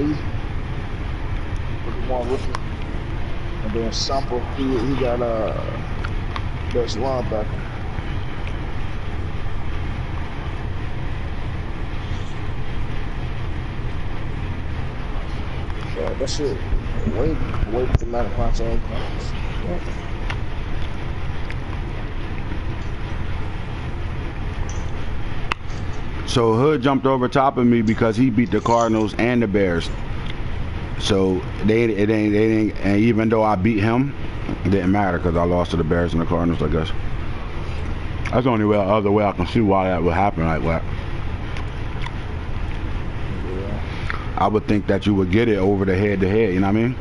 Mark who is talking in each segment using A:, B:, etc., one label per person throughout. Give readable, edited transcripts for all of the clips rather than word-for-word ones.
A: Lee. One rookie. And then Sample, he got best linebacker. Yeah, that shit way too many points.
B: So Hood jumped over top of me because he beat the Cardinals and the Bears. So they didn't, and even though I beat him, it didn't matter because I lost to the Bears and the Cardinals, I guess. That's the only other way I can see why that would happen like that. Yeah. I would think that you would get it over the head-to-head, you know what I mean?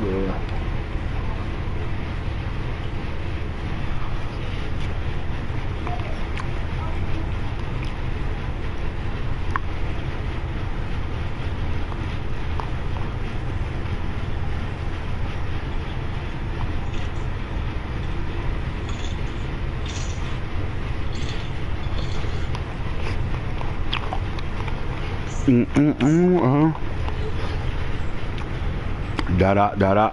A: Yeah.
B: Da-da.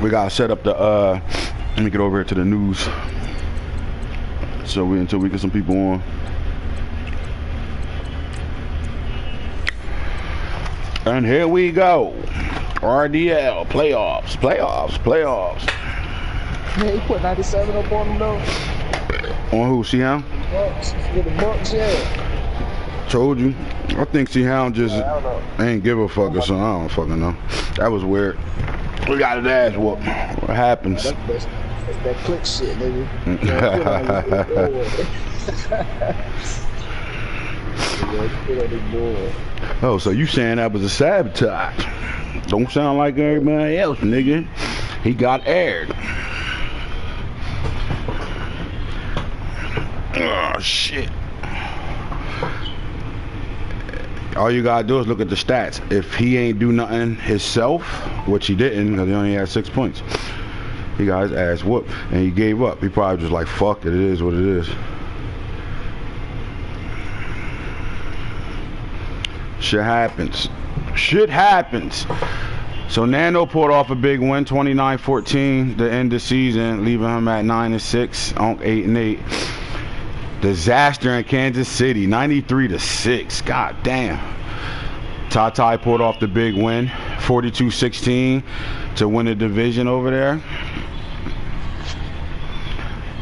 B: We gotta set up the let me get over here to the news. So until we get some people on. And here we go. RDL playoffs.
A: Yeah, he put 97 up on him though.
B: On who? See him?
A: Bucks. With the Bucks, yeah.
B: Told you. I think see Hound just ain't give a fuck or something. I don't fucking know. That was weird. We got his ass whooped. What happens?
A: That's that click shit, nigga.
B: Oh, so you saying that was a sabotage? Don't sound like everybody else, nigga. He got aired. Oh, shit. All you gotta do is look at the stats. If he ain't do nothing himself, which he didn't because he only had 6 points, he got his ass whooped and he gave up. He probably just like, fuck it, it is what it is. Shit happens. Shit happens. So Nando pulled off a big win, 29-14, the end of the season, leaving him at 9-6, on 8-8. Disaster in Kansas City, 93-6. God damn. Ty pulled off the big win, 42-16, to win the division over there.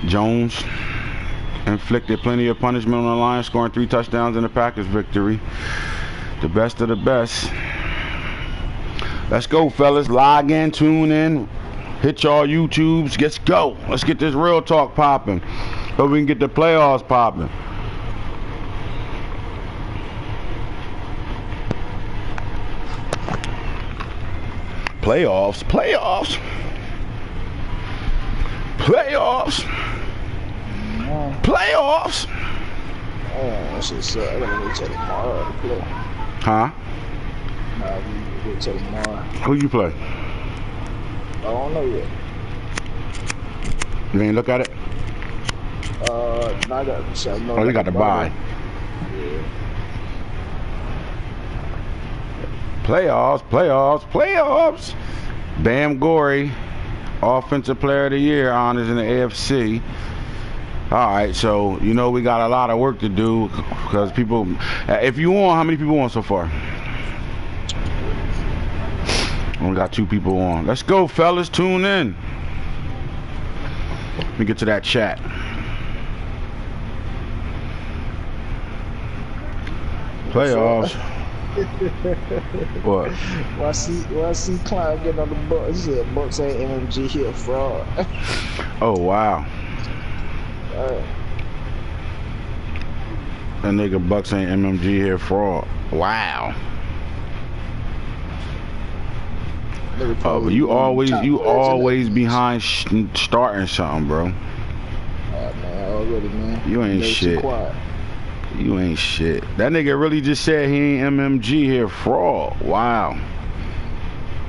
B: Jones inflicted plenty of punishment on the Lions, scoring 3 touchdowns in the Packers victory. The best of the best. Let's go, fellas. Log in, tune in, hit y'all YouTubes. Let's go. Let's get this real talk popping. So we can get the playoffs popping. Playoffs.
A: Oh, that shit suck. I gotta wait till tomorrow to play.
B: Huh?
A: Nah, we wait till tomorrow.
B: Who you play?
A: I don't know yet.
B: You ain't look at it?
A: No, I got to know.
B: Oh, you got to buy.
A: Yeah.
B: Playoffs. Bam Gorey, Offensive Player of the Year honors in the AFC. Alright, so you know we got a lot of work to do because people, if you on, how many people on so far? Only got 2 people on. Let's go, fellas, tune in. Let me get to that chat. Playoffs. What?
A: Well, I see Clown getting on the Bucks. He said Bucks ain't MMG, he a fraud.
B: Oh, wow. That nigga Bucks ain't MMG here fraud. Wow. Oh, but you always behind starting something, bro.
A: Man, already, man.
B: You ain't shit. You ain't shit. That nigga really just said he ain't MMG here fraud. Wow.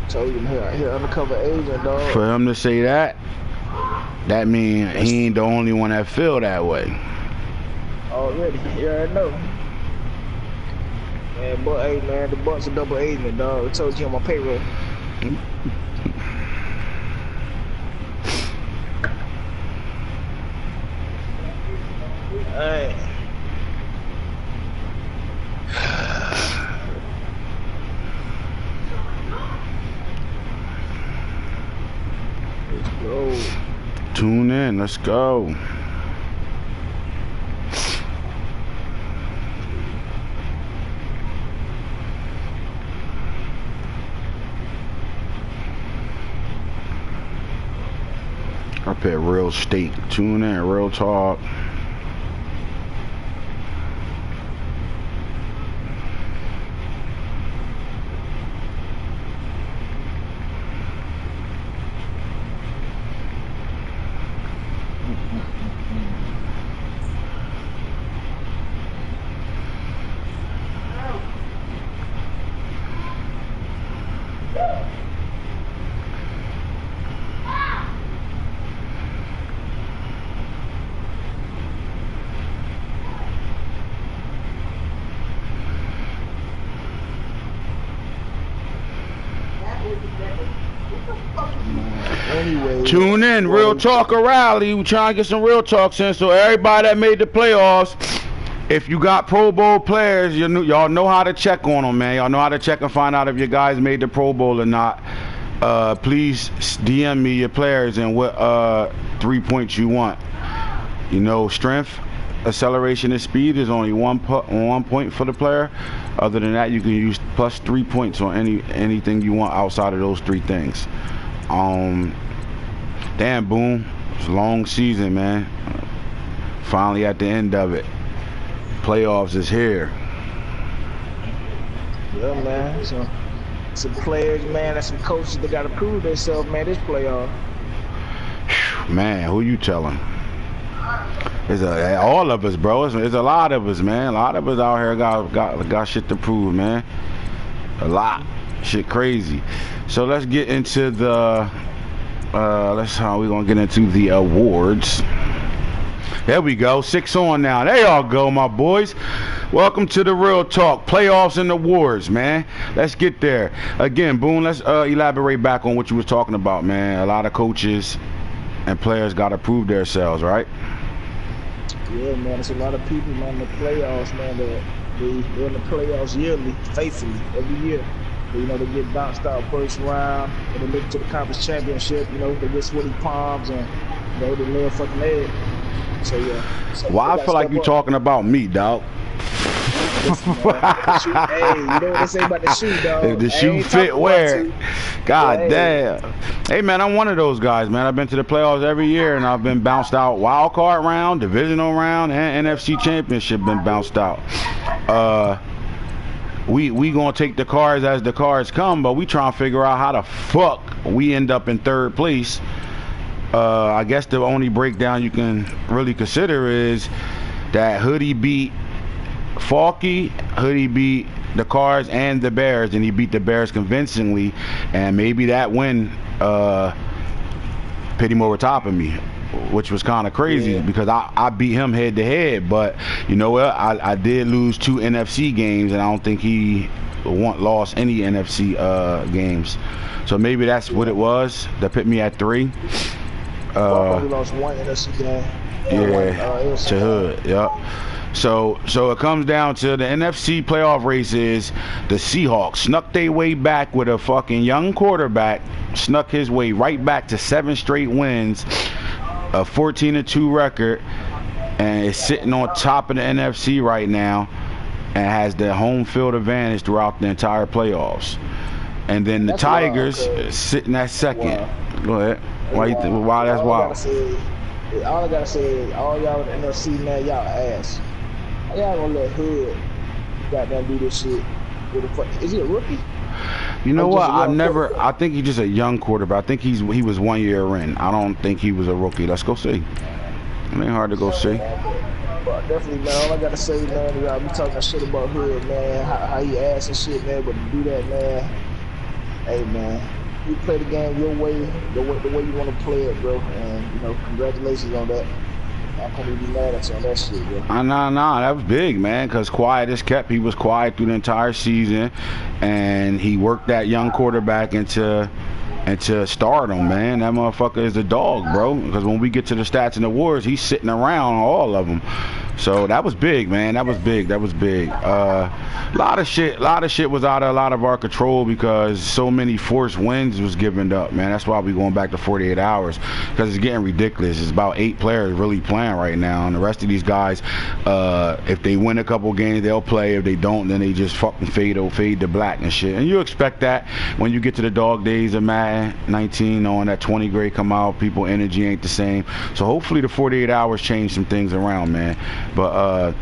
A: Told him he undercover agent, dog.
B: For him to say that, that means he ain't the only one that feel that way.
A: Already, you already know. Man, but hey, man, the Bucks are double aging it, dog. I told you on my payroll. Alright. Let's go.
B: Tune in, let's go. Up at Real State. Tune in, Real Talk.
A: Anyway,
B: Tune in, Real Talk Rally. We trying to get some real talks in. So everybody that made the playoffs, if you got Pro Bowl players, y'all know how to check on them, man. Y'all know how to check and find out if your guys made the Pro Bowl or not. Please DM me your players and what 3 points you want. You know, strength, acceleration, and speed is only one point for the player. Other than that, you can use plus 3 points on anything you want outside of those three things. Damn, Boone, it's a long season, man. Finally at the end of it. Playoffs is here.
A: yeah, man. So, some players, man, and some coaches that got to prove themselves, man, this playoff.
B: Man, who you telling? It's all of us, bro. It's a lot of us, man. A lot of us out here got shit to prove, man. A lot. Shit crazy. So let's get into the we're gonna get into the awards. There we go. 6 on now. There y'all go, my boys. Welcome to the Real Talk playoffs and awards, man. Let's get there. Again, Boone, let's elaborate back on what you was talking about, man. A lot of coaches and players gotta prove themselves, right?
A: Yeah, man. It's a lot of people, man, in the playoffs, man, that they're in the playoffs yearly, faithfully, every year. You know, they get bounced out first round, and they make it to the conference championship. You know, they get sweaty palms, and you know, they lay a fucking egg. So yeah. So,
B: well, I feel like you talking about me, dog.
A: Listen, hey, you know what they say about the shoe, dog?
B: If the shoe fit, wear it. God damn. Hey, man, I'm one of those guys, man. I've been to the playoffs every year, and I've been bounced out wild card round, divisional round, and NFC championship been bounced out. We gonna take the cards as the cards come, but we trying to figure out how the fuck we end up in third place. I guess the only breakdown you can really consider is that Hoodie beat Falky, Hoodie beat the Cards and the Bears, and he beat the Bears convincingly, and maybe that win put him over top of me, which was kind of crazy because I beat him head to head. But you know what, I did lose 2 NFC games, and I don't think he lost any NFC games, so maybe that's what it was that put me at 3.
A: He lost 1 NFC game.
B: To Hood. Yep. So it comes down to the NFC playoff races. The Seahawks snuck their way back with a fucking young quarterback, snuck his way right back to 7 straight wins, a 14-2 record, and is sitting on top of the NFC right now and has the home field advantage throughout the entire playoffs. And then the Tigers sitting at 2nd. Go ahead. Why you think? Why that's wild?
A: All I gotta say is, all y'all in the NFC, man, y'all ass. Y'all gonna let Hood goddamn do this shit? Is he a rookie?
B: You know what? I think he's just a young quarterback. I think he was 1 year in. I don't think he was a rookie. Let's go see. It ain't hard to go see.
A: But definitely, man. All I gotta say, man, is I be talking shit about Hood, man. How he ass and shit, man. But to do that, man. Hey, man. you play the game your way, the way you want to play it, bro. And congratulations on that. I can't even be mad at you on that shit, bro.
B: Nah, that was big, man, because quiet is kept. He was quiet through the entire season, and he worked that young quarterback into stardom, man. That motherfucker is a dog, bro, because when we get to the stats and awards, he's sitting around all of them. So that was big, man. That was big. A lot of shit was out of a lot of our control because so many forced wins was given up, man. That's why we going back to 48 hours, because it's getting ridiculous. It's about 8 players really playing right now, and the rest of these guys, if they win a couple games, they'll play. If they don't, then they just fucking fade to black and shit. And you expect that when you get to the dog days of Madden 19, knowing that 20 grade come out, people energy ain't the same. So hopefully the 48 hours change some things around, man. But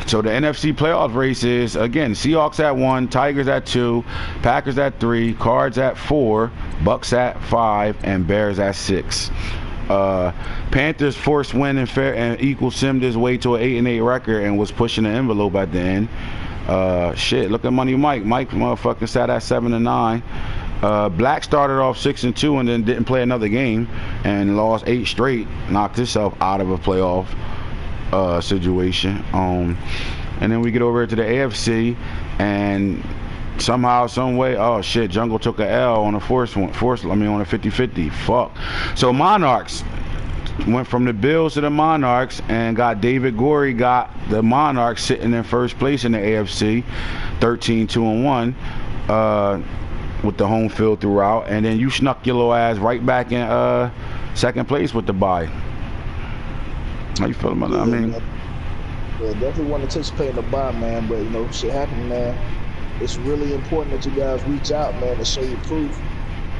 B: so the NFC playoff race is, again, Seahawks at 1, Tigers at 2, Packers at 3, Cards at 4, Bucks at 5, and Bears at 6. Panthers forced win and equal simmed his way to an 8-8 record and was pushing the envelope at the end. Shit, look at Money Mike. Mike motherfucking sat at 7-9. Black started off 6-2 and then didn't play another game and lost 8 straight, knocked himself out of a playoff situation. And then we get over to the AFC, and somehow, some way, oh shit, Jungle took a L on a on a 50-50. Fuck. So Monarchs went from the Bills to the Monarchs and got David Gorey, got the Monarchs sitting in first place in the AFC, 13-2-1. With the home field throughout, and then you snuck your little ass right back in second place with the bye. How you feeling about that? I mean,
A: yeah, definitely want to participate in the bye, man. But shit happened, man. It's really important that you guys reach out, man, to show your proof.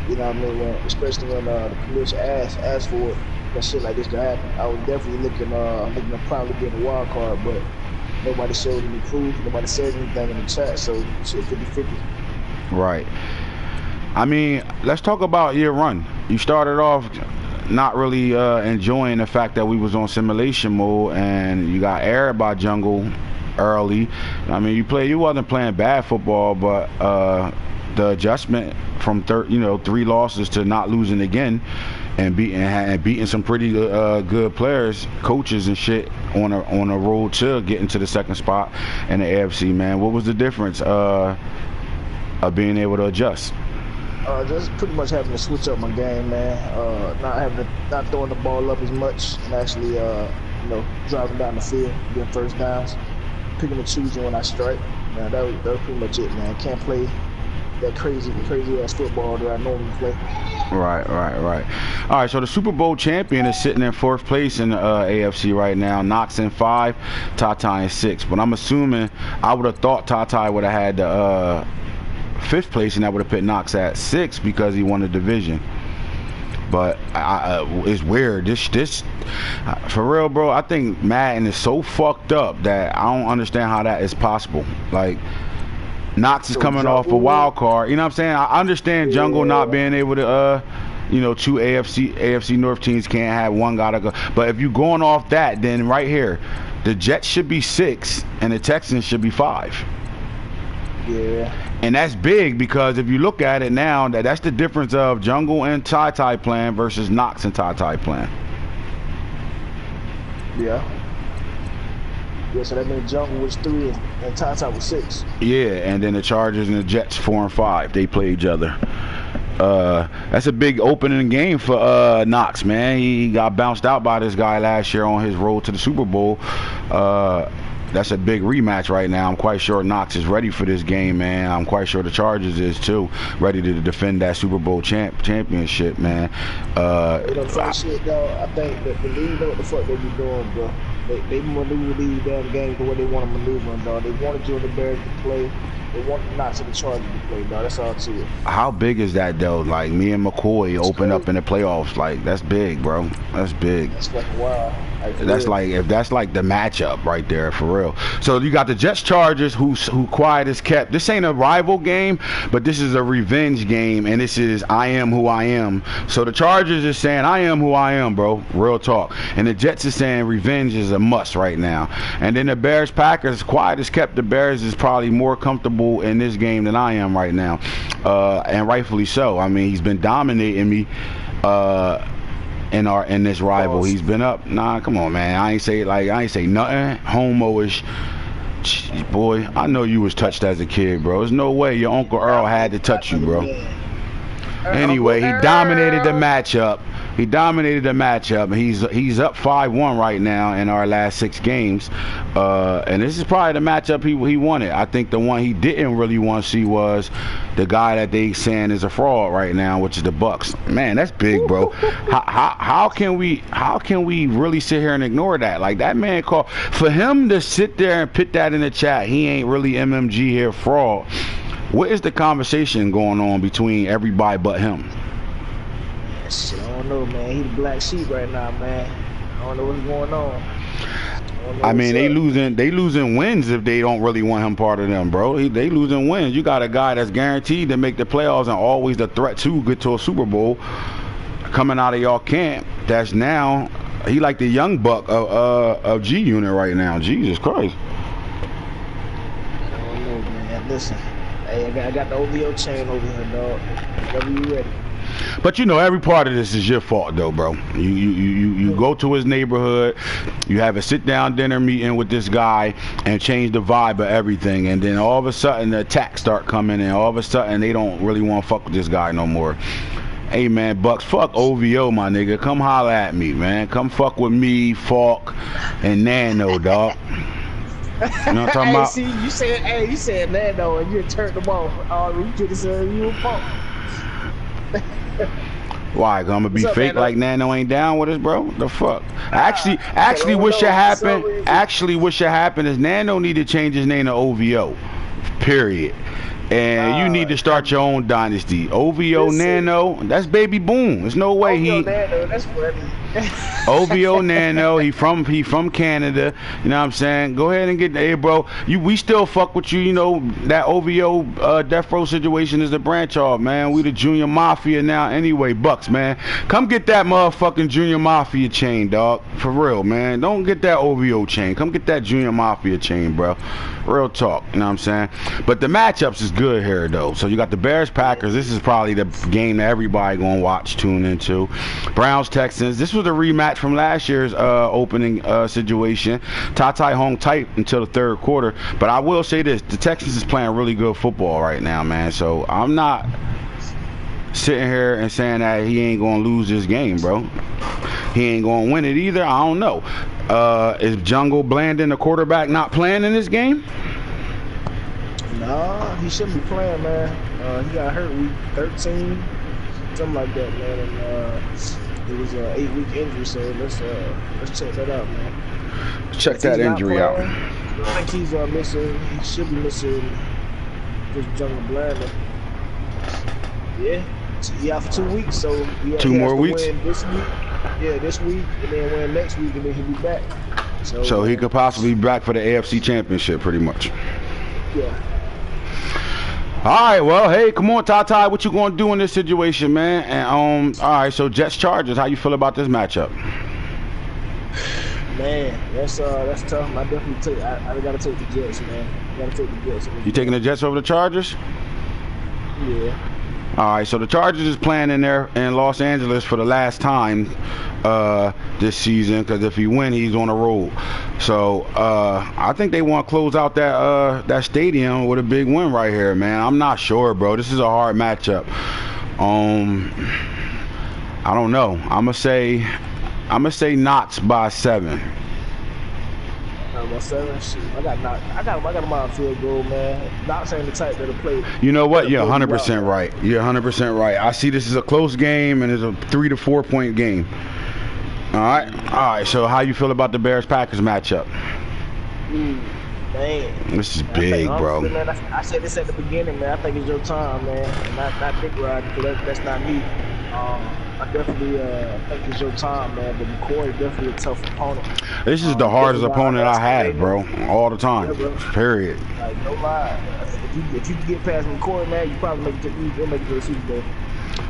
A: You know what I mean? Especially when the commission asked for it, that shit like this to happen. I was definitely looking to probably be in the wild card, but nobody showed any proof. Nobody said anything in the chat, so shit 50-50.
B: Right. I mean, let's talk about your run. You started off not really enjoying the fact that we was on simulation mode, and you got aired by Jungle early. I mean, you wasn't playing bad football, but the adjustment from 3 losses to not losing again and beating some pretty good players, coaches and shit on a road to getting to the second spot in the AFC, man. What was the difference of being able to adjust?
A: Just pretty much having to switch up my game, man. Not throwing the ball up as much, and actually, driving down the field, getting first downs, picking and choosing when I strike. Man, that was pretty much it, man. Can't play that crazy ass football that I normally play.
B: Right. All right, so the Super Bowl champion is sitting in 4th place in the AFC right now. Knox in 5, Tata in 6. But I'm assuming, I would have thought Tata would have had the 5th place, and I would have put Knox at 6 because he won the division. But it's weird. This for real, bro. I think Madden is so fucked up that I don't understand how that is possible. Like, Knox is coming off a wild card. You know what I'm saying? I understand Jungle not being able to, 2 AFC North teams can't have one gotta go. But if you're going off that, then right here, the Jets should be 6 and the Texans should be 5.
A: Yeah.
B: And that's big because if you look at it now, that's the difference of Jungle and Tai playing versus Knox and Tai playing.
A: Yeah. Yeah, so that means Jungle was 3 and Tai was 6.
B: Yeah, and then the Chargers and the Jets 4 and 5. They play each other. That's a big opening game for Knox, man. He got bounced out by this guy last year on his road to the Super Bowl. That's a big rematch right now. I'm quite sure Knox is ready for this game, man. I'm quite sure the Chargers is too, ready to defend that Super Bowl championship, man.
A: Shit, dog. I think that the league know what the fuck they be doing, bro. They maneuver these damn games the way they want to maneuver them, dog. They wanted you and the Bears to play. They want Knox and the Chargers to play, dog. That's all to it.
B: How big is that, though? Like, me and McCoy open up in the playoffs. Like, that's big, bro. That's big.
A: That's fucking wild.
B: That's like the matchup right there, for real. So you got the Jets Chargers, who quiet is kept. This ain't a rival game, but this is a revenge game, and this is I am who I am. So the Chargers is saying I am who I am, bro. Real talk. And the Jets is saying revenge is is a must right now. And then the Bears Packers, quiet as kept, the Bears is probably more comfortable in this game than I am right now, and rightfully so. I mean, he's been dominating me in this rival. He's been up. Nah, come on, man. I ain't say nothing homo-ish. Boy, I know you was touched as a kid, bro. There's no way your Uncle Earl had to touch you, bro. Anyway, he dominated the matchup. He's up 5-1 right now in our last 6 games. And this is probably the matchup he wanted. I think the one he didn't really want to see was the guy that they saying is a fraud right now, which is the Bucks. Man, that's big, bro. How can we really sit here and ignore that? Like, that man called for him to sit there and put that in the chat. He ain't really MMG here, fraud. What is the conversation going on between everybody but him?
A: Shit, I don't know, man. He the black sheep right now, man. I don't know what's going on.
B: I mean, they losing wins if they don't really want him part of them, bro. They losing wins. You got a guy that's guaranteed to make the playoffs and always the threat to get to a Super Bowl coming out of y'all camp. That's now he like the young buck of G Unit right now. Jesus Christ.
A: I don't know, man. Listen, hey, I got the OVO chain over here, dog. Whenever you ready.
B: But you know, every part of this is your fault, though, bro. You go to his neighborhood, you have a sit-down dinner meeting with this guy, and change the vibe of everything, and then all of a sudden the attacks start coming, and all of a sudden they don't really want to fuck with this guy no more. Hey, man, Bucks, fuck OVO, my nigga. Come holler at me, man. Come fuck with me, Falk, and Nano, dog. You know what I'm talking about?
A: See, you said Nano, and you turned them off. You could have said you were Falk.
B: Why? Gonna be up, fake, Nano? Like Nano ain't down with us, bro? The fuck? Actually, what should happen? Actually, what should happen is Nano need to change his name to OVO. Period. And you need to start your own dynasty. OVO Nano, that's baby Boone. There's no way
A: OVO Nano, that's funny.
B: OVO Nano, he from Canada. You know what I'm saying? Go ahead and get hey, bro. We still fuck with you. You know that OVO death row situation is the branch off, man. We the Junior Mafia now. Anyway, Bucks, man, come get that motherfucking Junior Mafia chain, dog. For real, man. Don't get that OVO chain. Come get that Junior Mafia chain, bro. Real talk. You know what I'm saying? But the matchups is good here, though. So you got the Bears Packers. This is probably the game that everybody gonna watch, tune into. Browns Texans. This was a rematch from last year's opening situation. Ty hung tight until the third quarter. But I will say this: the Texans is playing really good football right now, man. So I'm not sitting here and saying that he ain't gonna lose this game, bro. He ain't gonna win it either. I don't know. Is Jungle Blandon, the quarterback, not playing in this game?
A: Nah, he shouldn't be playing, man. He got hurt week 13, something like that, man. And it was an 8-week injury, so let's check that out, man.
B: Check that injury out.
A: I think he's missing. He should be missing this Jungle Blandon. Yeah, he out for 2 weeks, so he
B: 2 more weeks.
A: Win this week. Yeah, this week, and then win next week, and then he'll be back.
B: So he could possibly be back for the AFC Championship, pretty much.
A: Yeah.
B: All right, well, hey, come on, Ty, what you gonna do in this situation, man? And all right, so Jets Chargers, how you feel about this matchup?
A: Man, that's tough. I definitely I gotta take the Jets, man. I gotta take the Jets.
B: You taking the Jets over the Chargers?
A: Yeah.
B: All right, so the Chargers is playing in Los Angeles for the last time this season, because if he win, he's on the road. So I think they want to close out that stadium with a big win right here, man. I'm not sure, bro. This is a hard matchup. I don't know. I'm gonna say Knots by 7.
A: About 7, shoot. I got him out field goal, man. Knox ain't the type that'll play.
B: You know what? You're 100% right. You're 100% right. I see this is a close game, and it's a 3 to 4 point game. All right. So how you feel about the Bears Packers matchup?
A: Man,
B: this is big, bro.
A: Man, I said this at the beginning, man. I think it's your time, man. And not Dick Rod, because that's not me. I definitely think it's your time, man. But McCoy definitely a tough opponent.
B: This is the hardest opponent I had, bro. All the time. Yeah, period.
A: Like, no lie. If you can get past McCoy, man, you probably make it to the Super Bowl.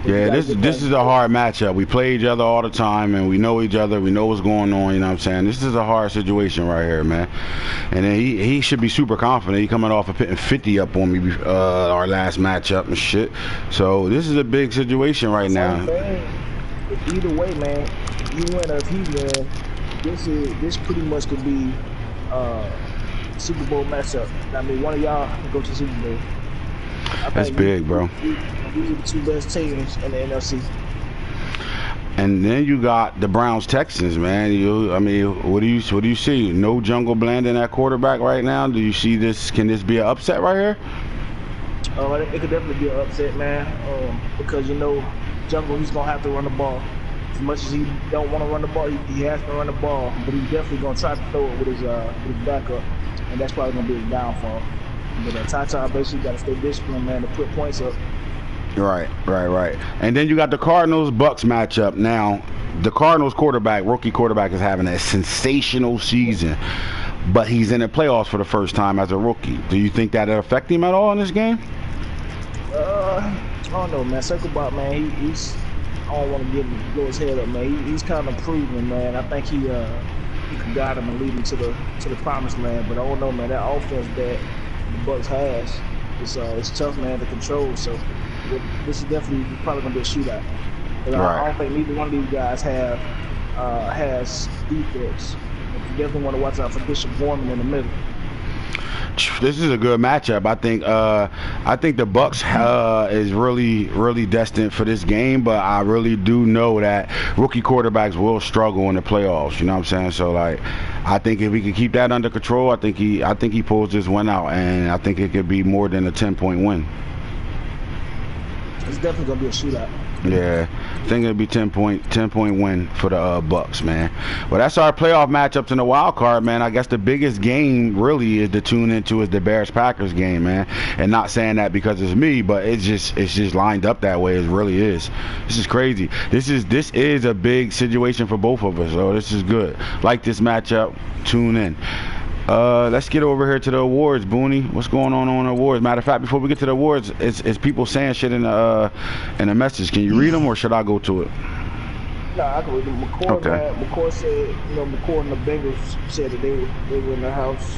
B: Yeah, this is a hard matchup. We play each other all the time, and we know each other. We know what's going on. You know what I'm saying? This is a hard situation right here, man. And then he should be super confident. He coming off of putting 50 up on me our last matchup and shit. So this is a big situation right now.
A: Either way, man, you win or if he win, this pretty much could be Super Bowl matchup. I mean, one of y'all can go to Super Bowl.
B: That's big, bro.
A: These are the two best teams in the NFC.
B: And then you got the Browns Texans, man. I mean, what do you see? No Jungle Blandon at quarterback right now. Do you see this? Can this be an upset right here?
A: It could definitely be an upset, man. Because you know, Jungle, he's gonna have to run the ball. As much as he don't want to run the ball, he has to run the ball. But he's definitely gonna try to throw it with his backup, and that's probably gonna be his downfall. But Tata basically got to stay disciplined, man, to put points up.
B: Right. And then you got the Cardinals-Bucks matchup. Now, the Cardinals rookie quarterback, is having a sensational season, but he's in the playoffs for the first time as a rookie. Do you think that'll affect him at all in this game?
A: I don't know, man. Circlebot, man, he's. I don't want to blow his head up, man. He's kind of proven, man. I think he can guide him and lead him to the promised land. But I don't know, man. That offense that the Bucks has, it's tough, man, to control. So this is definitely probably gonna be a shootout. Right. I don't think neither one of these guys has defense. You definitely want to watch out for Bishop Gorman in the middle.
B: This is a good matchup. I think the Bucks is really destined for this game, but I really do know that rookie quarterbacks will struggle in the playoffs. You know what I'm saying? So like, I think if we can keep that under control, I think he pulls this one out, and I think it could be more than a 10-point win.
A: It's definitely gonna be a shootout.
B: Yeah, I think it'll be 10-point win for the Bucks, man. Well, that's our playoff matchups in the wild card, man. I guess the biggest game really is to tune into is the Bears-Packers game, man. And not saying that because it's me, but it's just lined up that way. It really is. This is crazy. This is a big situation for both of us, so this is good. Like this matchup, tune in. Let's get over here to the awards, Booney. What's going on the awards? Matter of fact, before we get to the awards, it's people saying shit in the message. Can you read them, or should I go to it?
A: No, I can read them. McCoy said, McCoy and the Bengals said that they were in the house.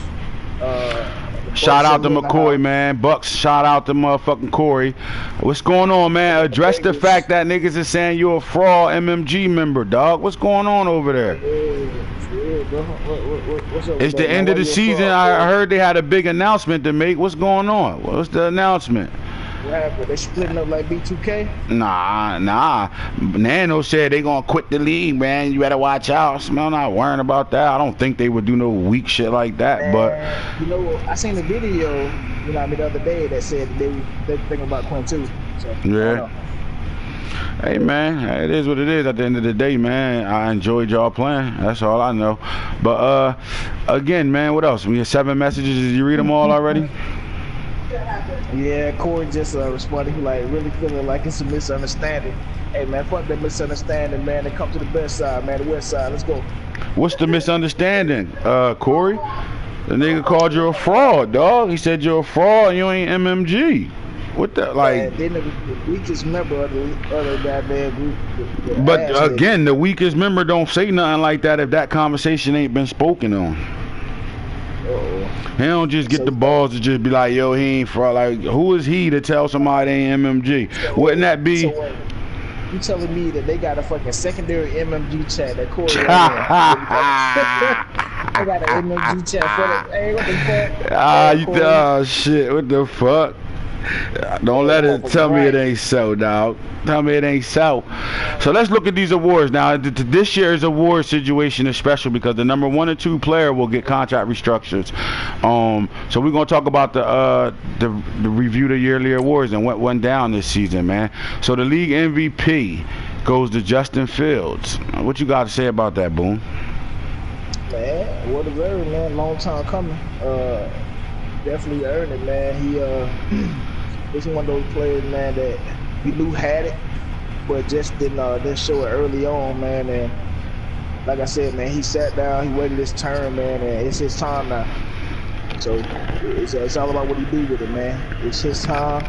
B: Shout out to McCoy, man. Bucks, shout out to motherfucking Corey. What's going on, man? Address the fact that niggas is saying you're a fraud MMG member, dog. What's going on over there? It's the end of the season. I heard they had a big announcement to make. What's going on? What's the announcement?
A: What happened? They splitting up like B2K?
B: Nah. Nano said they gonna quit the league, man. You better watch out. I'm not worrying about that. I don't think they would do no weak shit like that, man, but
A: you know, I seen a video, the other day that said they're thinking about quitting too. So,
B: yeah. Hey, man, it is what it is at the end of the day, man. I enjoyed y'all playing. That's all I know. But, again, man, what else? We have 7 messages. Did you read them all already?
A: Yeah, Corey just responded, like, really feeling like it's a misunderstanding. Hey, man, fuck that misunderstanding, man. They come to the best side, man, the west side. Let's go.
B: What's the misunderstanding, Corey? The nigga called you a fraud, dog. He said you're a fraud and you ain't MMG. What the, like?
A: Then the weakest member of the other goddamn group.
B: But again, the weakest member don't say nothing like that if that conversation ain't been spoken on. He don't just get the balls to just be like, yo, he ain't fraud. Like, who is he to tell somebody they ain't MMG? Wouldn't that be?
A: So, you telling me that they got a fucking secondary MMG chat that Corey I got an MMG chat for them. Hey, what the fuck?
B: Oh shit, what the fuck? Don't let it tell me it ain't so, dog. Tell me it ain't so. So let's look at these awards now. This year's award situation is special because the number 1 and 2 player will get contract restructures. So we're gonna talk about the review the yearly awards and what went down this season, man. So the league MVP goes to Justin Fields. What you got to say about that, Boone?
A: Man, what a very man, long time coming. Definitely earned it, man. He's one of those players, man, that we knew had it, but just didn't show it early on, man. And like I said, man, he sat down, he waited his turn, man, and it's his time now. So it's all about what he do with it, man. It's his time,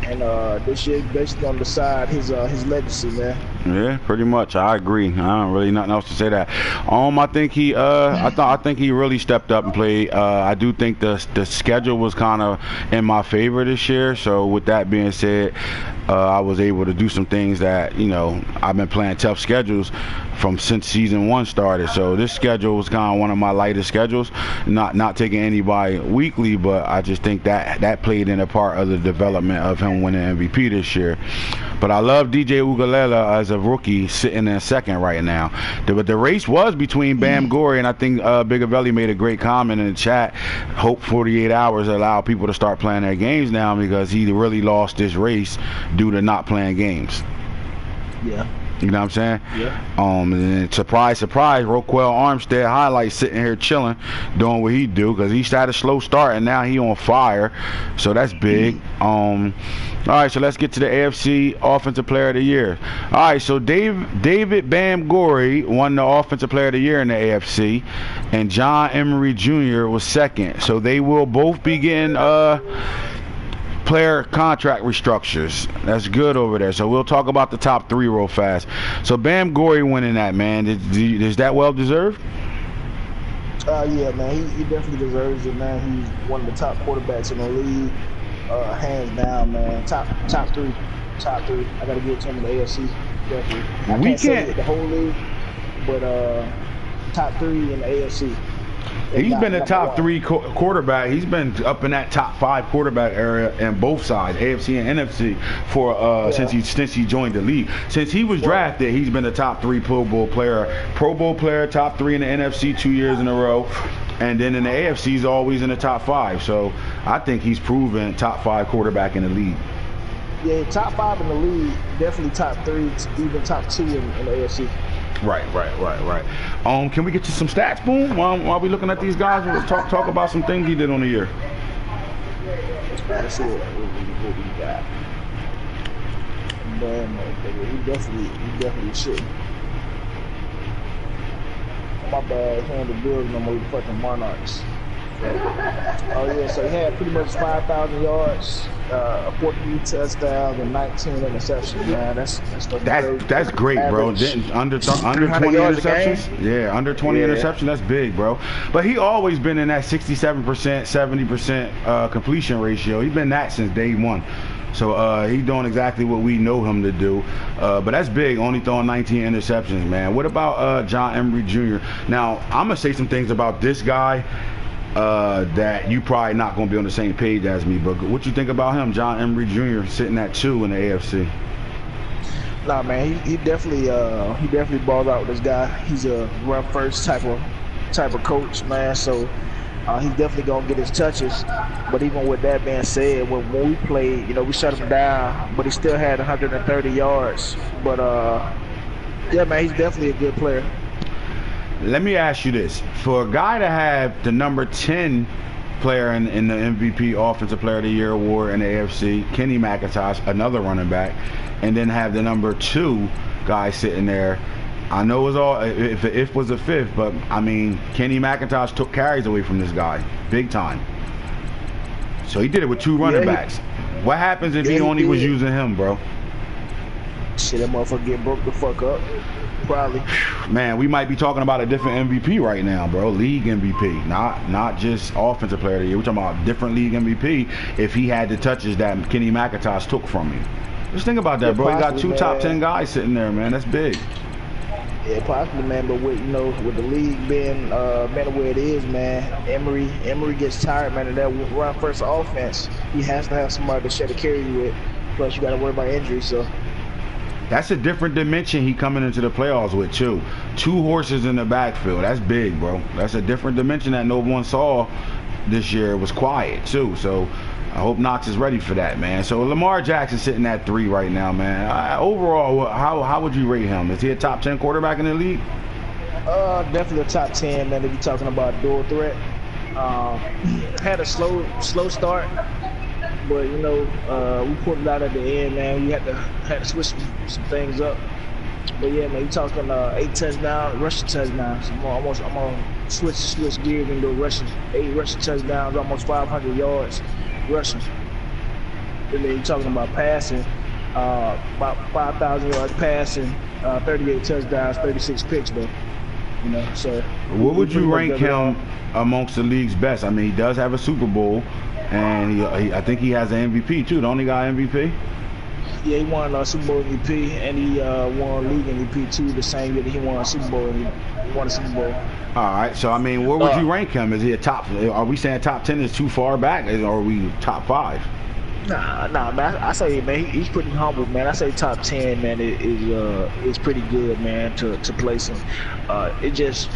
A: And this year basically on the side his legacy, man.
B: Yeah, pretty much. I agree. I don't really nothing else to say that. I think he I think he really stepped up and played. I do think the schedule was kind of in my favor this year. So with that being said, I was able to do some things that, you know, I've been playing tough schedules since season 1 started. So this schedule was kind of one of my lightest schedules. Not taking anybody weekly, but I just think that played in a part of the development of him winning MVP this year. But I love DJ Ugalela as a rookie sitting in second right now. But the race was between Bam Gorey, and I think Bigavelli made a great comment in the chat. Hope 48 hours allow people to start playing their games now, because he really lost this race due to not playing games.
A: Yeah.
B: You know what I'm saying?
A: Yeah.
B: And surprise, Roquel Armstead highlights sitting here chilling, doing what he do, because he had a slow start and now he on fire. So that's big. All right, so let's get to the AFC Offensive Player of the Year. All right, so David Bam Gorey won the Offensive Player of the Year in the AFC, and John Emery Jr. was second. So they will both be getting player contract restructures. That's good over there. So we'll talk about the top 3 real fast. So Bam Gorey winning that, man. Is that well deserved?
A: Yeah, man. He definitely deserves it, man. He's one of the top quarterbacks in the league, hands down, man. Top 3. I gotta give it to him in the AFC. Definitely. I can't say the whole league, but top 3 in the AFC.
B: He's been a top 3 quarterback. He's been up in that top 5 quarterback area in both sides, AFC and NFC, for since he joined the league. Since he was drafted, he's been a top 3 Pro Bowl player, top 3 in the NFC 2 years in a row, and then in the AFC he's always in the top 5. So I think he's proven top 5 quarterback in the league.
A: Yeah, top 5 in the league, definitely top 3, even top 2 in the AFC.
B: Right. Can we get to some stats, Boone? While we looking at these guys, we'll talk about some things he did on the year.
A: Let's see what we got. Man, he definitely should. My bad, he on the Bills no more, fucking Monarchs. So he had pretty much 5,000 yards, 43 touchdowns, and 19 interceptions. Man,
B: that's great, bro. Under 20 interceptions. Yeah, under 20 interceptions. That's big, bro. But he always been in that 67%, 70% completion ratio. He's been that since day 1. So he's doing exactly what we know him to do. But that's big, only throwing 19 interceptions, man. What about John Emery Jr.? Now, I'm going to say some things about this guy that you probably not going to be on the same page as me. But what you think about him, John Emery Jr., sitting at 2 in the AFC?
A: Nah, man, he definitely balls out with this guy. He's a run first type of coach, man. So he's definitely gonna get his touches. But even with that being said, when we played, we shut him down, but he still had 130 yards. But yeah, man, he's definitely a good player.
B: Let me ask you this. For a guy to have the number 10 player in the MVP Offensive Player of the Year award in the AFC, Kenny McIntosh, another running back, and then have the number 2 guy sitting there, I know it was all, if was a 5th, but I mean, Kenny McIntosh took carries away from this guy, big time. So he did it with 2 running backs. What happens if he only was using him, bro?
A: Shit, that motherfucker get broke the fuck up. Probably.
B: Man, we might be talking about a different MVP right now, bro. League MVP, not just Offensive Player of the Year. We're talking about different league MVP if he had the touches that Kenny McIntosh took from him. Just think about that, bro. You got 2 top 10 guys sitting there, man. That's big.
A: Yeah, possibly, man. But with with the league being the way it is, man, Emery gets tired, man, of that run first offense. He has to have somebody to share the carry with. Plus, you got to worry about injuries, so.
B: That's a different dimension he coming into the playoffs with, too. 2 horses in the backfield. That's big, bro. That's a different dimension that no one saw this year. It was quiet, too. So I hope Knox is ready for that, man. So Lamar Jackson sitting at 3 right now, man. Overall, how would you rate him? Is he a top 10 quarterback in the league?
A: Definitely a top 10, man, if you're talking about dual threat. Had a slow start. But we pulled it out at the end, man. We had to switch some things up. But yeah, man, you talking 8 touchdowns, rushing touchdowns. I'm gonna switch gears and go rushing. 8 rushing touchdowns, almost 500 yards rushing. And then you're talking about passing, about 5,000 yards passing, 38 touchdowns, 36 picks, though. You know, so
B: What
A: he
B: would
A: pretty
B: you
A: much
B: rank
A: does it all.
B: him amongst the league's best? I mean, he does have a Super Bowl, and I think he has an MVP too. Don't he got MVP?
A: Yeah, he won Super Bowl MVP, and he won league MVP too. The same year that he won a Super Bowl, and he won a Super Bowl.
B: All right. So I mean, where would you rank him? Is he a top? Are we saying top 10 is too far back, or are we top 5?
A: Nah, man. I say, man, he's pretty humble, man. I say top 10, man, is pretty good, man, to place him. It just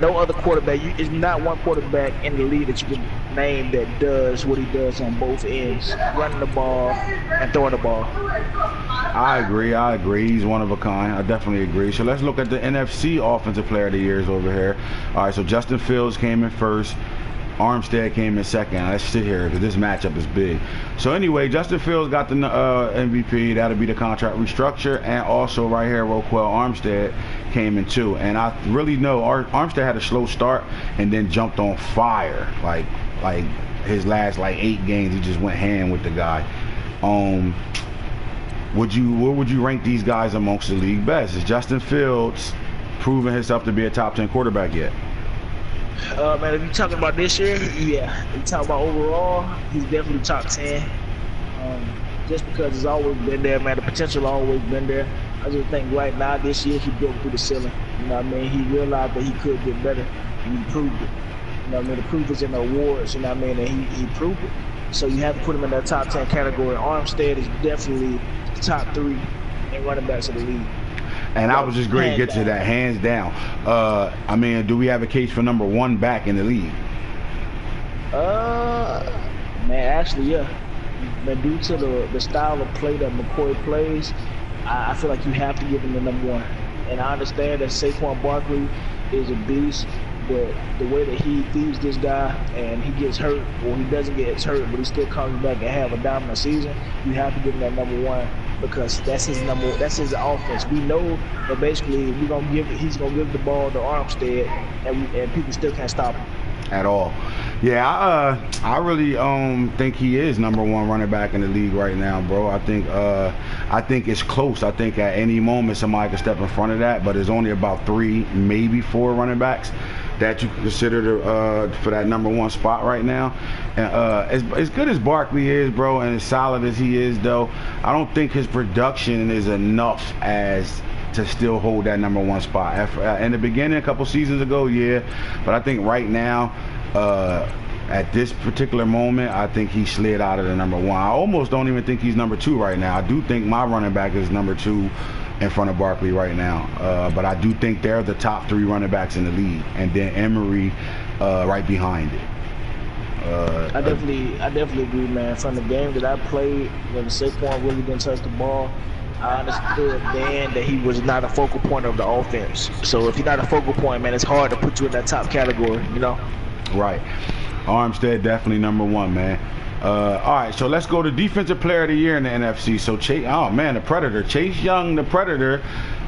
A: no other quarterback. It's not one quarterback in the league that you can name that does what he does on both ends, running the ball and throwing the ball.
B: I agree. He's one of a kind. I definitely agree. So let's look at the NFC Offensive Player of the Years over here. All right, so Justin Fields came in first. Armstead came in second. Let's sit here because this matchup is big. So anyway, Justin Fields got the MVP. That'll be the contract restructure. And also right here, Roquel Armstead came in 2. And I really know Armstead had a slow start and then jumped on fire. Like his last 8 games, he just went hand with the guy. Where would you rank these guys amongst the league best? Is Justin Fields proven himself to be a top 10 quarterback yet?
A: Man, if you're talking about this year, yeah. If you're talking about overall, he's definitely top 10. Just because it's always been there, man. The potential always been there. I just think right now, this year, he broke through the ceiling. You know what I mean? He realized that he could get better, and he proved it. You know what I mean? The proof is in the awards, you know what I mean? And he proved it. So you have to put him in that top 10 category. Armstead is definitely top 3 in running backs of the league.
B: And I was just going to get to that, hands down. I mean, do we have a case for number 1 back in the league?
A: Man, actually, yeah. Man, due to the style of play that McCoy plays, I feel like you have to give him the number 1. And I understand that Saquon Barkley is a beast, but the way that he thieves this guy and he gets hurt, or he doesn't get hurt, but he still comes back and have a dominant season, you have to give him that number 1. Because that's his offense. We know that basically he's gonna give the ball to Armstead, and people still can't stop him
B: at all. Yeah, I really think he is number 1 running back in the league right now, bro. I think it's close. I think at any moment somebody could step in front of that, but there's only about 3, maybe 4 running backs that you consider for that number 1 spot right now. And as good as Barkley is, bro, and as solid as he is, though, I don't think his production is enough as to still hold that number 1 spot. In the beginning, a couple seasons ago, yeah, but I think right now, at this particular moment, I think he slid out of the number 1. I almost don't even think he's number 2 right now. I do think my running back is number 2 in front of Barkley right now. But I do think they're the top 3 running backs in the league, and then Emery right behind it.
A: I definitely agree, man. From the game that I played, when Saquon really didn't touch the ball, I understood then that he was not a focal point of the offense. So if you're not a focal point, man, it's hard to put you in that top category, you know?
B: Right. Armstead definitely number 1, man. All right, so let's go to Defensive Player of the Year in the NFC. So, the Predator. Chase Young, the Predator,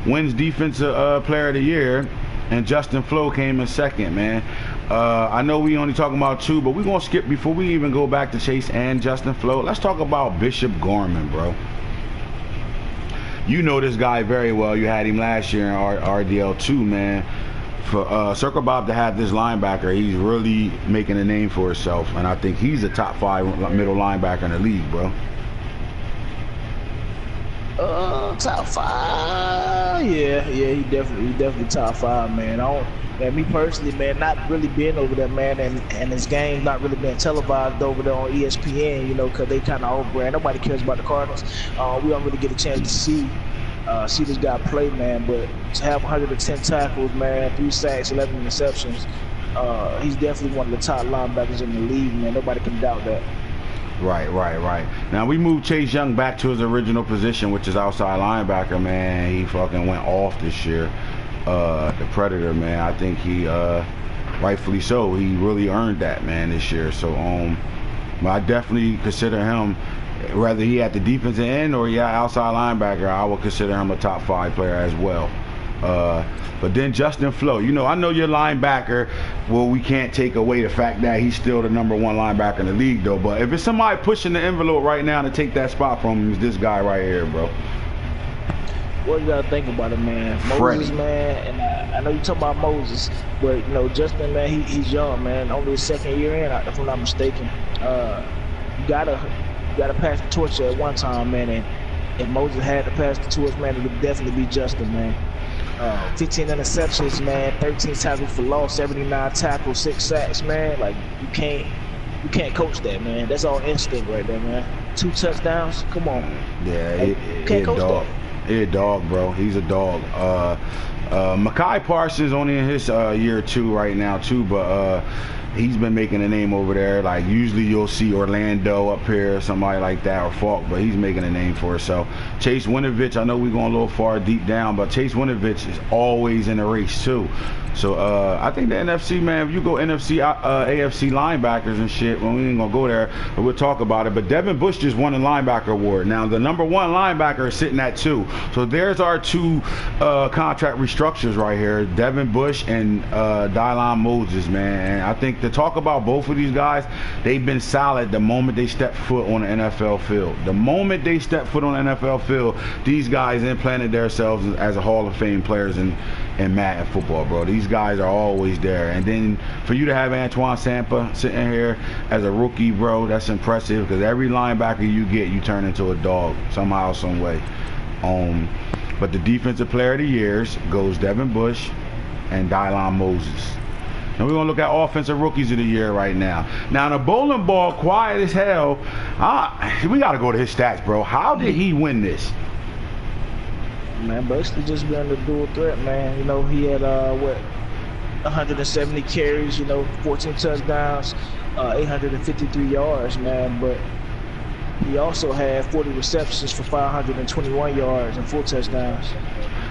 B: wins Defensive Player of the Year, and Justin Flo came in second, man. I know we only talking about 2, but we're going to skip before we even go back to Chase and Justin Flo. Let's talk about Bishop Gorman, bro. You know this guy very well. You had him last year in RDL2, man. For Circle Bob to have this linebacker, he's really making a name for himself, and I think he's a top 5 middle linebacker in the league, bro.
A: Top 5. Yeah, he definitely top 5, man. Me personally, man, not really being over there, man, and his game's not really being televised over there on ESPN, you know, because they kind of off-brand. Nobody cares about the Cardinals. We don't really get a chance to see this guy play, man, but to have 110 tackles, man, 3 sacks, 11 interceptions, he's definitely one of the top linebackers in the league, man. Nobody can doubt that.
B: Right. Now we moved Chase Young back to his original position, which is outside linebacker, man. He fucking went off this year. The Predator, man. I think he, rightfully so, he really earned that, man, this year. So, I definitely consider him, whether he at the defensive end or outside linebacker, I would consider him a top 5 player as well. But then Justin Flo, you know, I know your linebacker. Well, we can't take away the fact that he's still the #1 linebacker in the league, though. But if it's somebody pushing the envelope right now to take that spot from him, it's this guy right here, bro.
A: Well, you gotta think about it, man. Moses, man, and I know you talk about Moses, but you know Justin, man, he's young, man. Only his 2nd year in, if I'm not mistaken. You gotta pass the torch at one time, man. And if Moses had to pass the torch, man, it would definitely be Justin, man. 15 interceptions, man. 13 tackles for loss, 79 tackles, 6 sacks, man. Like you can't coach that, man. That's all instinct right there, man. 2 touchdowns, come on.
B: Yeah,
A: you can't coach
B: dog.
A: that.
B: He a dog, bro. He's a dog. Mekhi Parsons only in his year 2 right now too, but he's been making a name over there. Like usually you'll see Orlando up here, somebody like that, or Falk, but he's making a name for himself. Chase Winovich, I know we're going a little far deep down, but Chase Winovich is always in the race too. So I think the NFC, man, if you go NFC, AFC linebackers and shit, well, we ain't gonna go there, but we'll talk about it. But Devin Bush just won the linebacker award. Now the #1 linebacker is sitting at 2. So there's our 2 contract restructures right here, Devin Bush and Dylon Moses, man. And I think to talk about both of these guys, they've been solid the moment they step foot on the NFL field. The moment they step foot on the NFL field, these guys implanted themselves as a Hall of Fame players in Madden football, bro. These guys are always there. And then for you to have Antoine Sampa sitting here as a rookie, bro, that's impressive, because every linebacker you get, you turn into a dog somehow, some way. But the defensive player of the years goes Devin Bush and Dylon Moses. And we're going to look at offensive rookies of the year right now. Now, the bowling ball, quiet as hell. We got to go to his stats, bro. How did he win this?
A: Man, basically just being the dual threat, man. You know, he had 170 carries, you know, 14 touchdowns, 853 yards, man. But he also had 40 receptions for 521 yards and 4 touchdowns.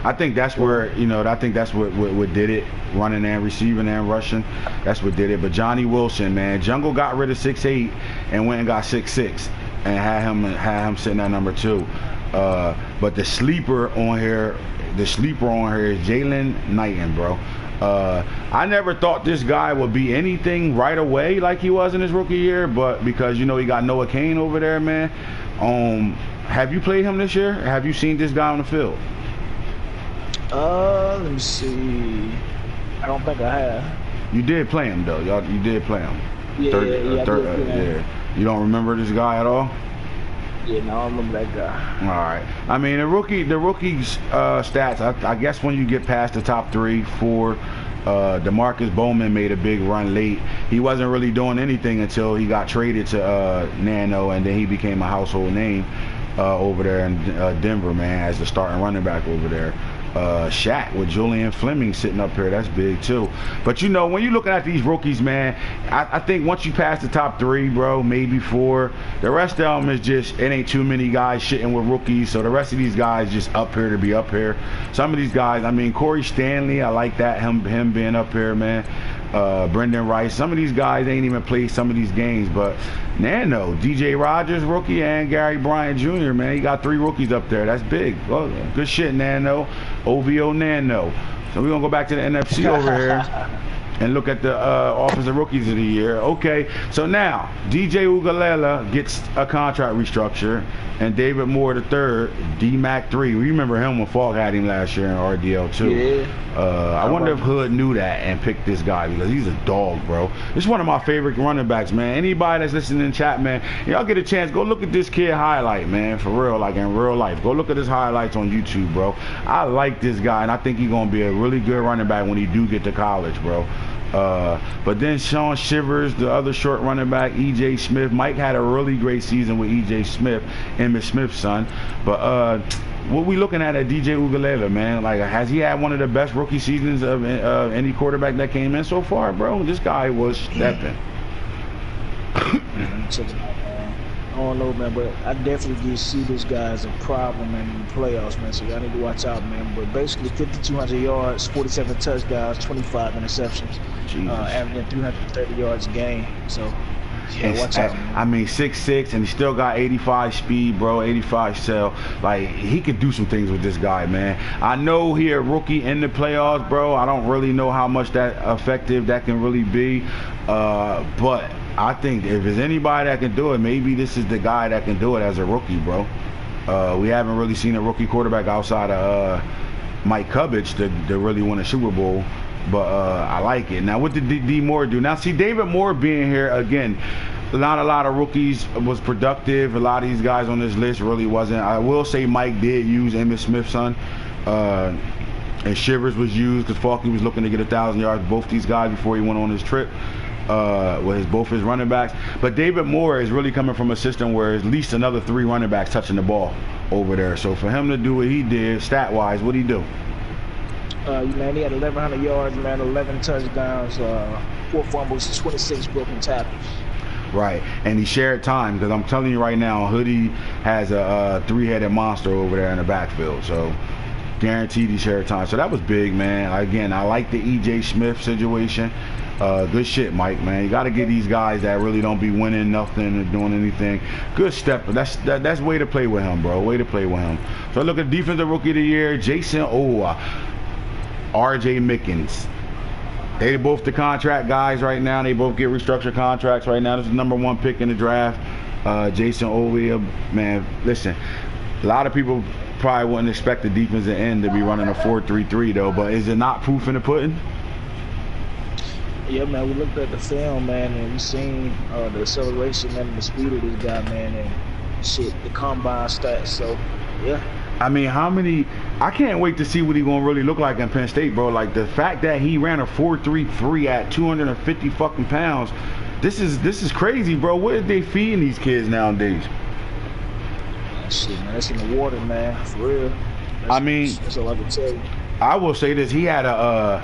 B: I think that's where, you know, I think that's what did it, running and receiving and rushing. That's what did it. But Johnny Wilson, man, Jungle got rid of 6'8" and went and got 6'6" and had him sitting at #2. But the sleeper on here is Jalen Knighton, bro. I never thought this guy would be anything right away like he was in his rookie year, but because, you know, he got Noah Kane over there, man. Have you played him this year? Have you seen this guy on the field?
A: Let me see. I don't think I have.
B: You did play him though. You did play him.
A: Yeah,
B: Yeah. You don't remember this guy at all?
A: Yeah, no, I remember that guy.
B: All right. I mean, the rookie's stats, I guess when you get past the top 3, 4, DeMarcus Bowman made a big run late. He wasn't really doing anything until he got traded to Nano, and then he became a household name over there in Denver, man, as the starting running back over there. Shaq with Julian Fleming sitting up here, that's big too. But you know, when you're looking at these rookies, man, I think once you pass the top 3, bro, maybe 4, the rest of them is just, it ain't too many guys shitting with rookies, so the rest of these guys just up here to be up here. Some of these guys, I mean, Corey Stanley, I like that, him being up here, man. Brendan Rice, some of these guys ain't even played some of these games, but Nano, DJ Rogers rookie, and Gary Bryant Jr., man, he got 3 rookies up there. That's big. Well, good shit, Nano. OVO Nano. So we're gonna go back to the NFC over here and look at the offensive rookies of the year. Okay, so now DJ Ugalele gets a contract restructure, and David Moore III, D-Mac 3. We remember him when Falk had him last year in RDL too.
A: Yeah.
B: I wonder if Hood knew that and picked this guy, because he's a dog, bro. This is one of my favorite running backs, man. Anybody that's listening in chat, man, y'all get a chance, go look at this kid highlight, man, for real, like in real life. Go look at his highlights on YouTube, bro. I like this guy, and I think he's gonna be a really good running back when he do get to college, bro. But then Sean Shivers, the other short running back, E.J. Smith. Mike had a really great season with E.J. Smith, Emmitt Smith's son. But what we looking at DJ Ugalele, man? Like, has he had one of the best rookie seasons of any quarterback that came in so far, bro? This guy was stepping.
A: I don't know, man, but I definitely do see this guy as a problem in the playoffs, man, so y'all need to watch out, man. But basically 5,200 yards, 47 touchdowns, 25 interceptions, averaging 330 yards a game. So Yeah, watch out, man.
B: I mean, 6'6", and he still got 85 speed, bro, 85 cell. Like, he could do some things with this guy, man. I know he a rookie in the playoffs, bro. I don't really know how much that effective that can really be. But I think if there's anybody that can do it, maybe this is the guy that can do it as a rookie, bro. We haven't really seen a rookie quarterback outside of Mike Cubbage to really win a Super Bowl. But I like it. Now, what did D Moore do? Now, see, David Moore being here, again, not a lot of rookies was productive. A lot of these guys on this list really wasn't. I will say Mike did use Emmitt Smith's son. And Shivers was used because Falky was looking to get 1,000 yards, both these guys, before he went on his trip with both his running backs. But David Moore is really coming from a system where at least another 3 running backs touching the ball over there. So for him to do what he did, stat-wise, what'd he do?
A: Man, he had 1,100 yards, man, 11 touchdowns, 4 fumbles, 26 broken tackles.
B: Right, and he shared time, because I'm telling you right now, Hoodie has a 3-headed monster over there in the backfield. So guaranteed he shared time. So that was big, man. Again, I like the E.J. Smith situation. Good shit, Mike, man. You got to get these guys that really don't be winning nothing or doing anything. Good step. That's way to play with him, bro. Way to play with him. So look at Defensive Rookie of the Year, Jason Owa, R.J. Mickens. They both the contract guys right now. They both get restructured contracts right now. This is the #1 pick in the draft. Jason Owa, man, listen, a lot of people probably wouldn't expect the defensive end to be running a 4.33 though, but is it not proof in the pudding?
A: Yeah, man, we looked at the film, man, and we seen the acceleration, man, and the speed of this guy, man, and shit, the combine stats. So, yeah.
B: I mean, I can't wait to see what he's going to really look like in Penn State, bro. Like, the fact that he ran a 4.33 at 250 fucking pounds, this is crazy, bro. What are they feeding these kids nowadays?
A: Shit, man, that's in the water, man, for real. That's all I can tell you.
B: I will say this: he had a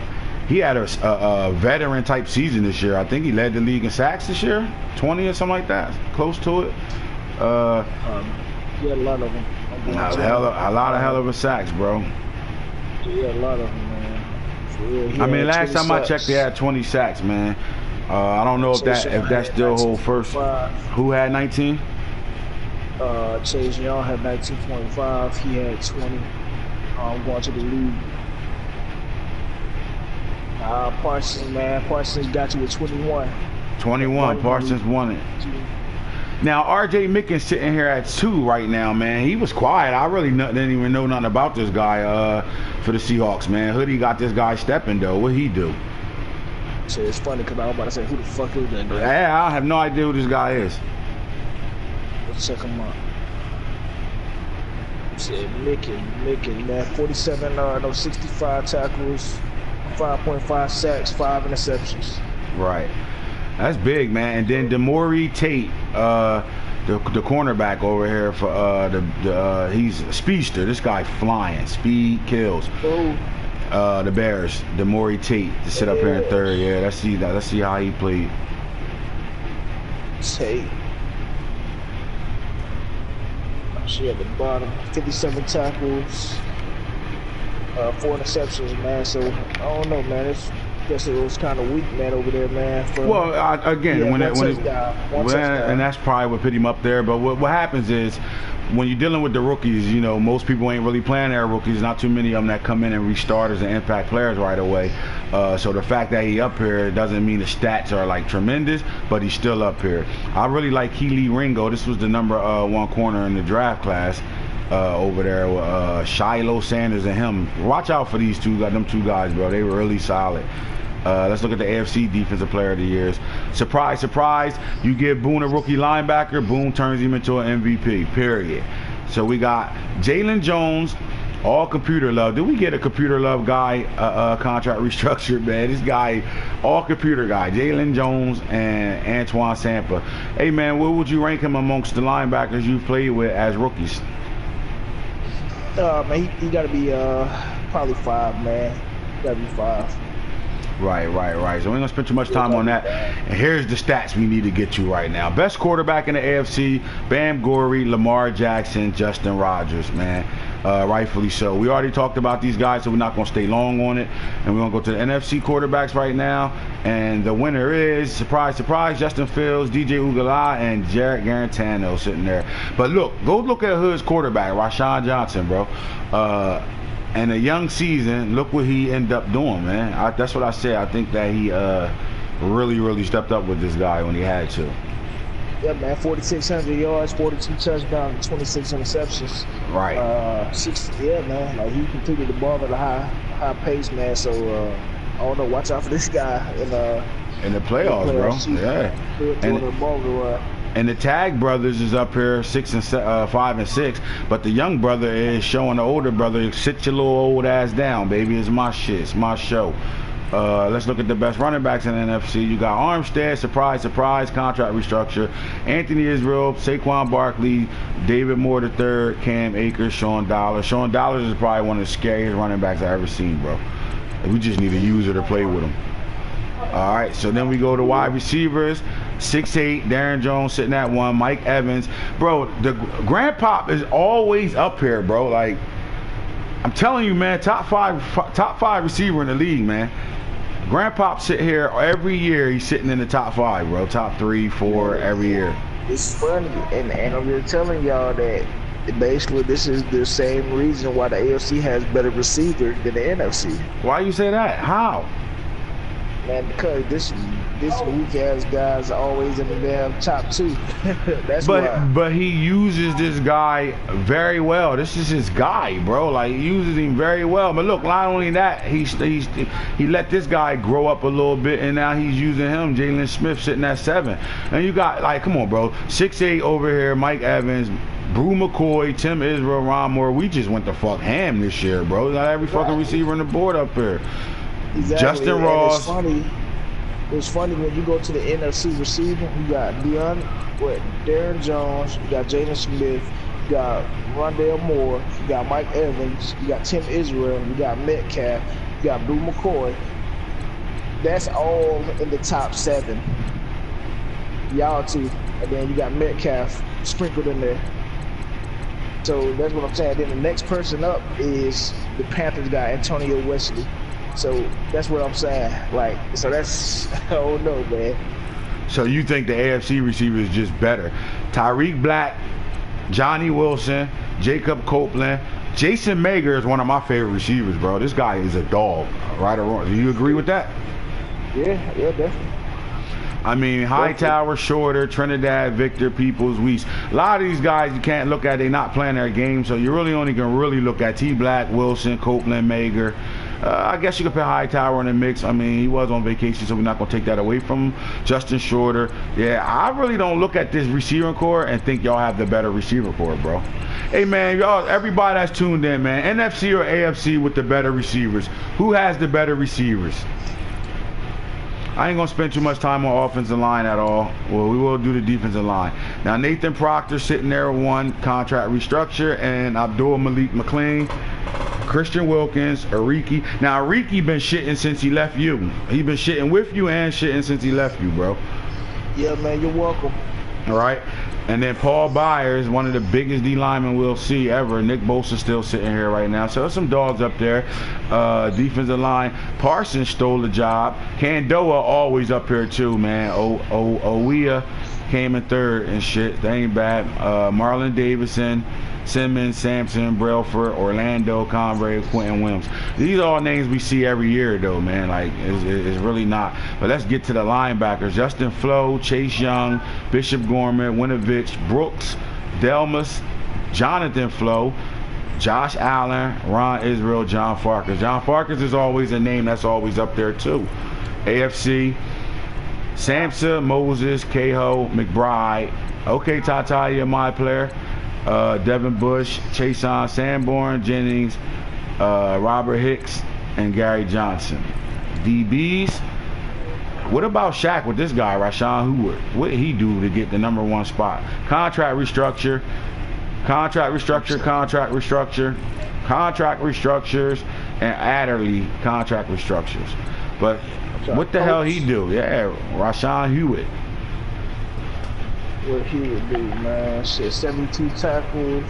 B: veteran type season this year. I think he led the league in sacks this year, 20 or something like that, close to it.
A: He had a lot of them.
B: A lot of hell of a sacks, bro.
A: Yeah, a lot of them, man. For real. I
B: mean, last time I checked, they had 20 sacks, man. I don't know if that still holds first. Who had 19?
A: Chase Young had 19.5. He had 20. Going to the league. Parsons got you with 21.
B: 21. Parsons won it. Now, R.J. Mickens sitting here at 2 right now, man. He was quiet. I really didn't even know nothing about this guy for the Seahawks, man. Hoodie got this guy stepping, though. What'd he do?
A: So it's funny because I was about to say, who the fuck is that guy?
B: Yeah, I have no idea who this guy is.
A: Let's check him out. Said Mickens, man. 47, 65 tackles, 5.5 sacks, 5 interceptions.
B: Right. That's big, man. And then Demore Tate, the cornerback over here for he's a speedster. This guy flying, speed kills.
A: Oh.
B: The Bears, Demore Tate to sit up here in 3rd. Yeah, let's see how he played.
A: Tate. She at the bottom, 57 tackles, 4 interceptions, man. So I don't know, man. I guess it was kind of weak, man, over there, man.
B: And that's probably what put him up there. But what happens is, when you're dealing with the rookies, you know, most people ain't really playing their rookies. Not too many of them that come in and restart as and impact players right away. So the fact that he up here doesn't mean the stats are like tremendous, but he's still up here. I really like Keely Ringo. This was the #1 corner in the draft class. Over there with Shiloh Sanders and him. Watch out for these two guys, bro. They were really solid. Let's look at the AFC Defensive Player of the Years. Surprise, surprise. You give Boone a rookie linebacker, Boone turns him into an MVP, period. So we got Jalen Jones, all computer love. Did we get a computer love guy contract restructured, man? This guy, all computer guy. Jalen Jones and Antoine Sampa. Hey, man, where would you rank him amongst the linebackers you've played with as rookies?
A: Man, he got to be probably 5, man. He got to be 5.
B: Right. So we ain't gonna spend too much time on that. And here's the stats we need to get you right now. Best quarterback in the AFC: Bam Gorey, Lamar Jackson, Justin Rogers. Man, rightfully so. We already talked about these guys, so we're not going to stay long on it. And we're going to go to the NFC quarterbacks right now. And the winner is, surprise, surprise, Justin Fields, DJ Ugala, and Jarrett Garantano sitting there. But look, go look at Hood's quarterback, Rashawn Johnson, bro. And a young season, look what he ended up doing, man. That's what I said. I think that he really stepped up with this guy when he had to.
A: Yeah, man, 4,600 yards, 42 touchdowns, 26 interceptions.
B: Right.
A: Yeah, man, like he completed the ball at a high pace, man. So I don't know, watch out for this guy
B: in the playoffs, bro. Yeah. And the Tag brothers is up here 5 and 6, but the young brother is showing the older brother, sit your little old ass down, baby. It's my shit. It's my show. Let's look at the best running backs in the NFC. You got Armstead, surprise, contract restructure. Anthony Israel, Saquon Barkley, David Moore III, Cam Akers, Sean Dollars. Sean Dollars is probably one of the scariest running backs I've ever seen, bro. We just need a user to play with him. All right, so then we go to wide receivers. 6'8", Darren Jones sitting at 1. Mike Evans. Bro, the Grandpop is always up here, bro. Like, I'm telling you, man, top five receiver in the league, man. Grandpop sit here every year. He's sitting in the top 5, bro. Top 3, 4 every year.
A: It's funny, and I'm just telling y'all that basically this is the same reason why the AFC has better receivers than the NFC.
B: Why you say that? How?
A: Man, because this weak ass guys are always in the damn top 2. That's why.
B: But he uses this guy very well. This is his guy, bro. Like, he uses him very well. But look, not only that, he let this guy grow up a little bit, and now he's using him. Jalen Smith sitting at 7, and you got, like, come on, bro. 6'8" over here. Mike Evans, Brew McCoy, Tim Israel, Ron Moore. We just went the fuck ham this year, bro. Got every fucking receiver on the board up here.
A: Exactly.
B: Justin Ross.
A: It's funny when you go to the NFC receiver, you got Darren Jones, you got Jaden Smith, you got Rondale Moore, you got Mike Evans, you got Tim Israel, you got Metcalf, you got Brew McCoy. That's all in the top 7. Y'all too. And then you got Metcalf sprinkled in there. So that's what I'm saying. Then the next person up is the Panthers guy, Antonio Wesley. So that's what I'm saying. Like, so that's, I don't know, man.
B: So you think the AFC receiver is just better? Tyreek Black, Johnny Wilson, Jacob Copeland, Jason Mager is one of my favorite receivers, bro. This guy is a dog, right or wrong. Do you agree with that?
A: Yeah, definitely.
B: I mean, Hightower, Shorter, Trinidad, Victor, Peoples, Weiss. A lot of these guys you can't look at. They're not playing their game, so you really only can look at T. Black, Wilson, Copeland, Mager. I guess you could put Hightower in the mix. I mean, he was on vacation, so we're not going to take that away from him. Justin Shorter. Yeah, I really don't look at this receiving core and think y'all have the better receiver core, bro. Hey, man, y'all, everybody that's tuned in, man, NFC or AFC with the better receivers? Who has the better receivers? I ain't going to spend too much time on offensive line at all. Well, we will do the defensive line. Now, Nathan Proctor sitting there with 1 contract restructure, and Abdul Malik McLean, Christian Wilkins, Ariki. Now, Ariki been shitting since he left you. He been shitting with you and shitting since he left you, bro.
A: Yeah, man, you're welcome.
B: All right. And then Paul Byers, one of the biggest D linemen we'll see ever. Nick Bosa still sitting here right now. So there's some dogs up there. Defensive line. Parsons stole the job. Candoa always up here too, man. Owea came in 3rd and shit. They ain't bad. Marlon Davidson, Simmons, Sampson, Brailford, Orlando, Conway, Quentin Williams. These are all names we see every year, though, man. Like, it's really not. But let's get to the linebackers. Justin Flo, Chase Young, Bishop Gorman, Winovich, Brooks, Delmas, Jonathan Flo, Josh Allen, Ron Israel, John Farkas. John Farkas is always a name that's always up there, too. AFC, Samsa, Moses, Cahill, McBride. Okay, Tata, you're my player. Devin Bush, Chason Sanborn, Jennings, Robert Hicks, and Gary Johnson. DBs. What about Shaq with this guy, Rashawn Hoover? What did he do to get the #1 spot? Contract restructure, contract restructures, and Adderley contract restructures. But what the hell he do? Yeah, Rashawn Hewitt.
A: What he would do, man. Shit, 72 tackles,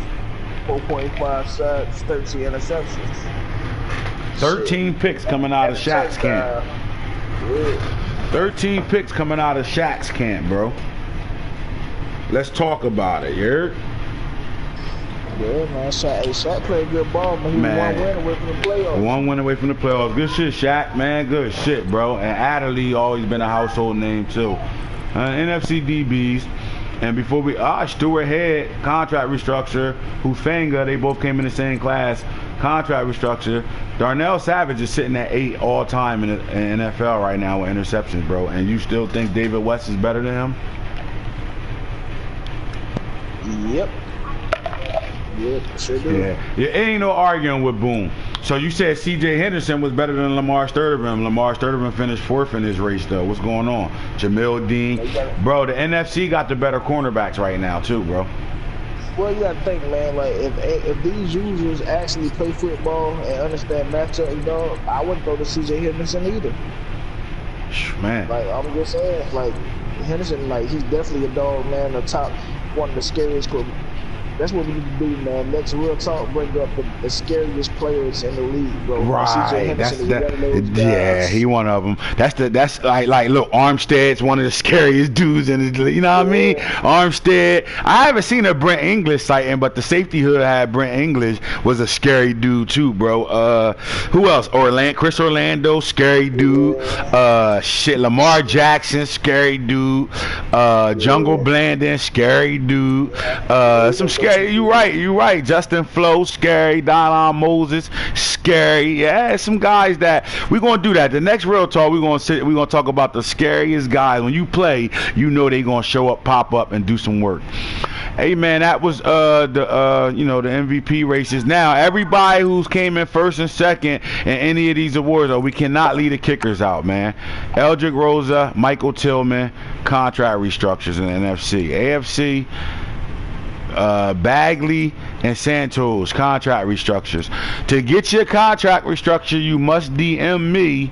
A: 4.5 sacks, 13 interceptions.
B: 13 picks coming out of Shaq's camp.
A: Yeah.
B: 13 picks coming out of Shaq's camp, bro. Let's talk about it, you heard?
A: Yeah, man. Shaq played good ball, but he was one win away from the playoffs.
B: One win away from the playoffs. Good shit, Shaq, man. Good shit, bro. And Adderley always been a household name, too. NFC DBs. And before we, Stuart Head, contract restructure. Hufanga, they both came in the same class. Contract restructure. Darnell Savage is sitting at 8 all time in the NFL right now with interceptions, bro. And you still think David West is better than him?
A: Yep. Yep, sure do.
B: Yeah, it ain't no arguing with Boone. So you said C.J. Henderson was better than Lamar Sturdivant. Lamar Sturdivant finished 4th in this race, though. What's going on? Jamil Dean. Bro, the NFC got the better cornerbacks right now, too, bro.
A: Well, you got to think, man, like, if these users actually play football and understand matchup, dog, I wouldn't go to C.J. Henderson either.
B: Man.
A: Like, I'm just saying, like, Henderson, like, he's definitely a dog, man, the top, one of the scariest. That's what we need to do, man. Let's real talk, bring up the scariest players in the league, bro.
B: Right. Yeah, he one of them. That's like look, Armstead's one of the scariest dudes in the league. You know what I mean? Armstead. I haven't seen a Brent English sighting, but the safety hood I had Brent English was a scary dude too, bro. Who else? Chris Orlando, scary dude. Lamar Jackson, scary dude. Jungle Blandon, scary dude. Some scary. You right. Justin Flo, scary. Dylan Moses, scary. Yeah, some guys that we're gonna do that. The next real talk, we're gonna talk about the scariest guys. When you play, you know they gonna show up, pop up, and do some work. Hey man, that was the MVP races. Now everybody who's came in first and second in any of these awards, we cannot leave the kickers out, man. Eldrick Rosa, Michael Tillman, contract restructures in the NFC. AFC. Bagley and Santos, contract restructures. To get your contract restructure, you must DM me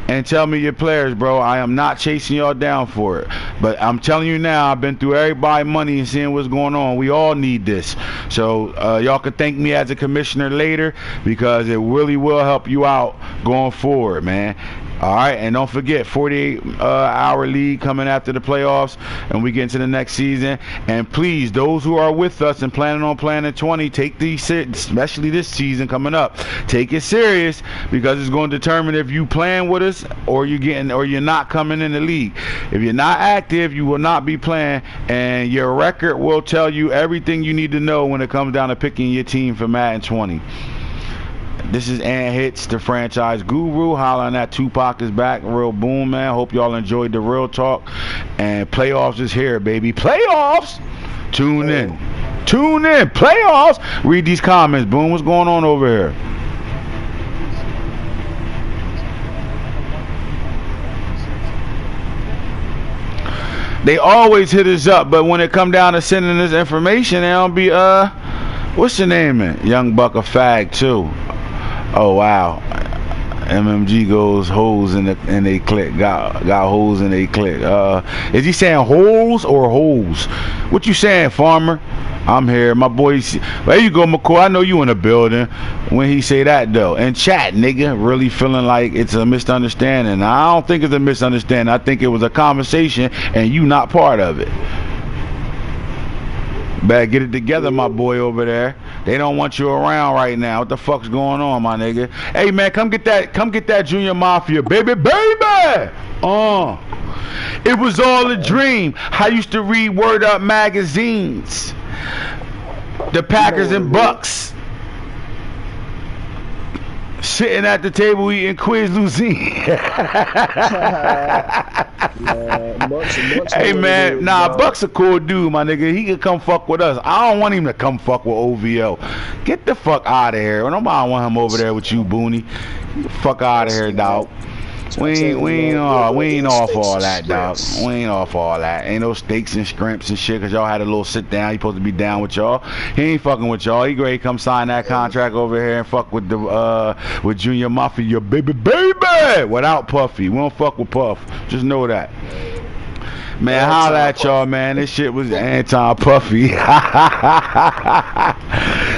B: and tell me your players, bro. I am not chasing y'all down for it, but I'm telling you now, I've been through everybody's money and seeing what's going on. We all need this, so y'all can thank me as a commissioner later, because it really will help you out going forward, man. All right, and don't forget, 48-hour league coming after the playoffs, and we get into the next season. And please, those who are with us and planning on Planet 20, take these, especially this season coming up, take it serious, because it's going to determine if you playing with us or you're not coming in the league. If you're not active, you will not be playing, and your record will tell you everything you need to know when it comes down to picking your team for Madden 20. This is AntHits, the franchise guru, hollering at Tupac is back, real Boom, man. Hope y'all enjoyed the real talk. And playoffs is here, baby. Playoffs! Tune in. Playoffs! Read these comments, Boom. What's going on over here? They always hit us up, but when it come down to sending this information, they don't be, what's your name, man? Young Buck a fag, too. Oh wow, MMG goes holes in they click. Got holes in they click. Is he saying holes or holes? What you saying, farmer? I'm here, my boy. There you go, McCoy. I know you in the building when he say that though. And chat, nigga, really feeling like it's a misunderstanding. I don't think it's a misunderstanding. I think it was a conversation and you not part of it. Better get it together, my boy over there. They don't want you around right now. What the fuck's going on, my nigga? Hey man, come get that Junior Mafia, baby. It was all a dream. I used to read Word Up magazines. The Packers and Bucks. Sitting at the table eating Quiz Lucine. Hey man, Buck's a cool dude, my nigga. He can come fuck with us. I don't want him to come fuck with OVO. Get the fuck out of here. Nobody want him over there with you, Booney. Get the fuck out of here, dog. We ain't off all that, dog. We ain't off all that. Ain't no steaks and scrimps and shit, cause y'all had a little sit down. He supposed to be down with y'all. He ain't fucking with y'all. He ready to come sign that contract over here and fuck with the with Junior Mafia, baby, without Puffy. We don't fuck with Puff. Just know that. Man, holla at y'all, man. This shit was anti-Puffy.